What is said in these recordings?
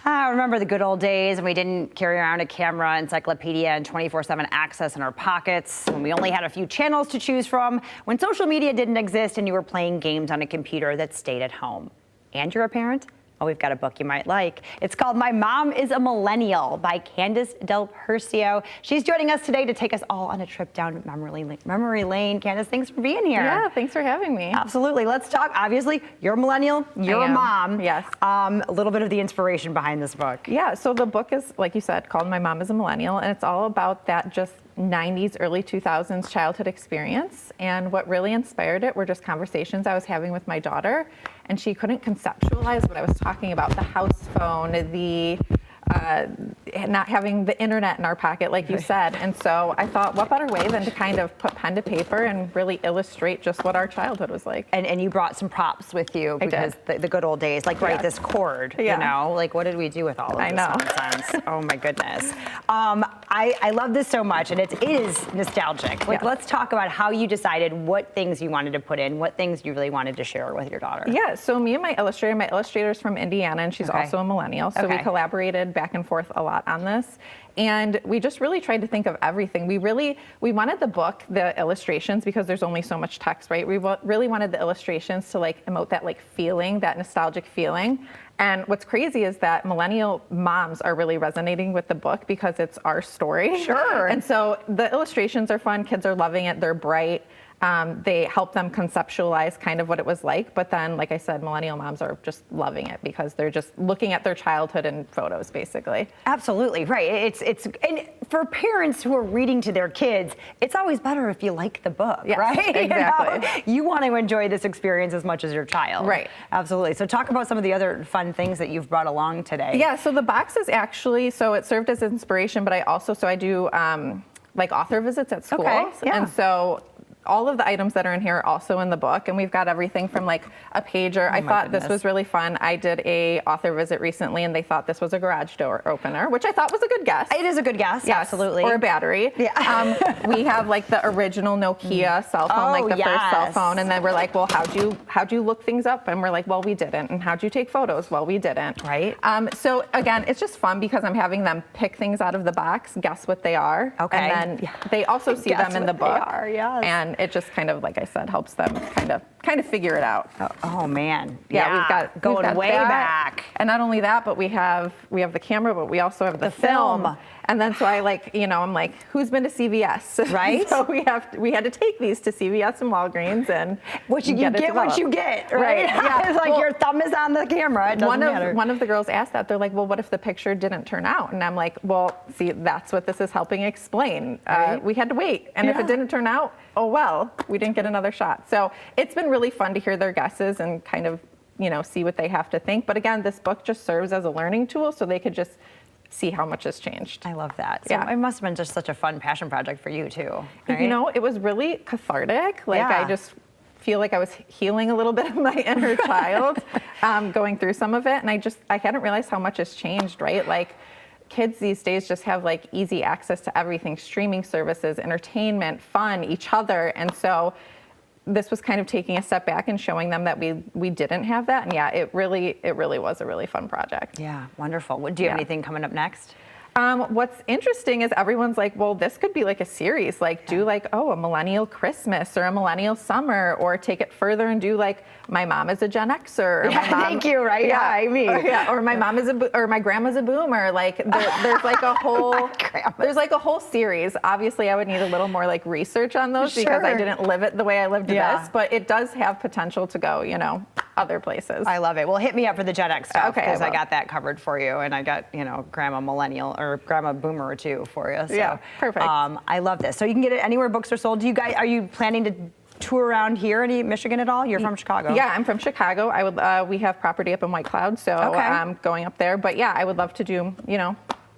I remember the good old days when we didn't carry around a camera, encyclopedia, and 24/7 access in our pockets, when we only had a few channels to choose from, when social media didn't exist and you were playing games on a computer that stayed at home. And you're a parent? Oh, we've got a book you might like. It's called My Mom is a Millennial by Candace Del Percio. She's joining us today to take us all on a trip down memory lane. Candace, thanks for being here. Yeah, thanks for having me. Absolutely. Let's talk. Obviously, you're a millennial. You're a mom. Yes. A little bit of the inspiration behind this book. Yeah, so the book is, like you said, called My Mom is a Millennial, and it's all about that just 90s, early 2000s childhood experience. And what really inspired it were just conversations I was having with my daughter, and she couldn't conceptualize what I was talking about, the house phone, the not having the internet in our pocket, like you said. And so I thought, what better way than to kind of put pen to paper and really illustrate just what our childhood was like. And you brought some props with you because the good old days, like this cord, you know, like what did we do with all of this nonsense? Oh my goodness. I love this so much, and it is nostalgic. Like, let's talk about how you decided what things you wanted to put in, what things you really wanted to share with your daughter. Yeah, so me and my illustrator's from Indiana, and she's also a millennial, so we collaborated back and forth a lot on this. And we just really tried to think of everything. We wanted the book, the illustrations, because there's only so much text, right? We really wanted the illustrations to like emote that like feeling, that nostalgic feeling. And what's crazy is that millennial moms are really resonating with the book because it's our story. Sure. And so the illustrations are fun. Kids are loving it. They're bright. They help them conceptualize kind of what it was like. But then, like I said, millennial moms are just loving it because they're just looking at their childhood in photos, basically. Absolutely, right. And for parents who are reading to their kids, it's always better if you like the book, right? Exactly. You want to enjoy this experience as much as your child. Right. Absolutely. So talk about some of the other fun things that you've brought along today. Yeah, so the box is actually, so it served as inspiration, but I do like author visits at schools. Okay, yeah. And so all of the items that are in here are also in the book, and we've got everything from like a pager. I thought this was really fun. I did a author visit recently, and they thought this was a garage door opener, which I thought was a good guess. It is a good guess, yes, absolutely. Or a battery. Yeah. We have like the original Nokia cell phone, like the first cell phone, and then we're like, well, how'd you look things up? And we're like, well, we didn't. And how'd you take photos? Well, we didn't. Right. So again, it's just fun because I'm having them pick things out of the box, guess what they are, and then they also see them in the book. And it just kind of, like I said, helps them kind of figure it out. Oh man. We've got going way back. And not only that, but we have the camera, but we also have the film. And then so I'm like, who's been to CVS? Right. So we had to take these to CVS and Walgreens, and you get what you get, right? Yeah. It's like your thumb is on the camera. It doesn't matter. One of the girls asked that. They're like, well, what if the picture didn't turn out? And I'm like, well, see, that's what this is helping explain. We had to wait, and if it didn't turn out, oh well, we didn't get another shot. So it's been really fun to hear their guesses and kind of, see what they have to think. But again, this book just serves as a learning tool, so they could just see how much has changed. I love that. So it must have been just such a fun passion project for you too. Right? It was really cathartic. I just feel like I was healing a little bit of my inner child going through some of it. And I hadn't realized how much has changed, right? Like kids these days just have like easy access to everything, streaming services, entertainment, fun, each other. And so this was kind of taking a step back and showing them that we didn't have that. And it really was a really fun project. Yeah, wonderful. Do you have anything coming up next? What's interesting is everyone's like, well, this could be like a series, like do like, a millennial Christmas or a millennial summer, or take it further and do like my mom is a Gen Xer. Or my mom, thank you, right? Yeah, I mean. Or my mom is or my grandma's a boomer. Like there's like a whole series. Obviously I would need a little more like research on those because I didn't live it the way I lived this, but it does have potential to go, other places. I love it. Well, hit me up for the Gen X stuff because I got that covered for you, and I got grandma millennial or grandma boomer or two for you. So, yeah, perfect. I love this. So you can get it anywhere books are sold. Are you planning to tour around here in Michigan at all? You're from Chicago. Yeah, I'm from Chicago. We have property up in White Cloud, so I'm going up there. But yeah, I would love to do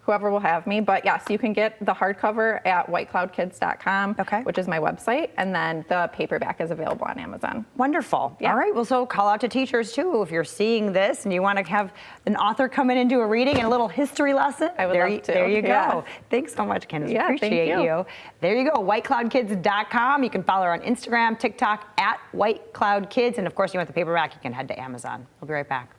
whoever will have me. But yes, you can get the hardcover at whitecloudkids.com, which is my website, and then the paperback is available on Amazon. Wonderful. Yeah. All right. Well, so call out to teachers too if you're seeing this and you want to have an author come in and do a reading and a little history lesson. I would love to. There you go. Thanks so much, Candace. Yeah, appreciate you. There you go. whitecloudkids.com. You can follow her on Instagram, TikTok at whitecloudkids, and of course, you want the paperback, you can head to Amazon. We'll be right back.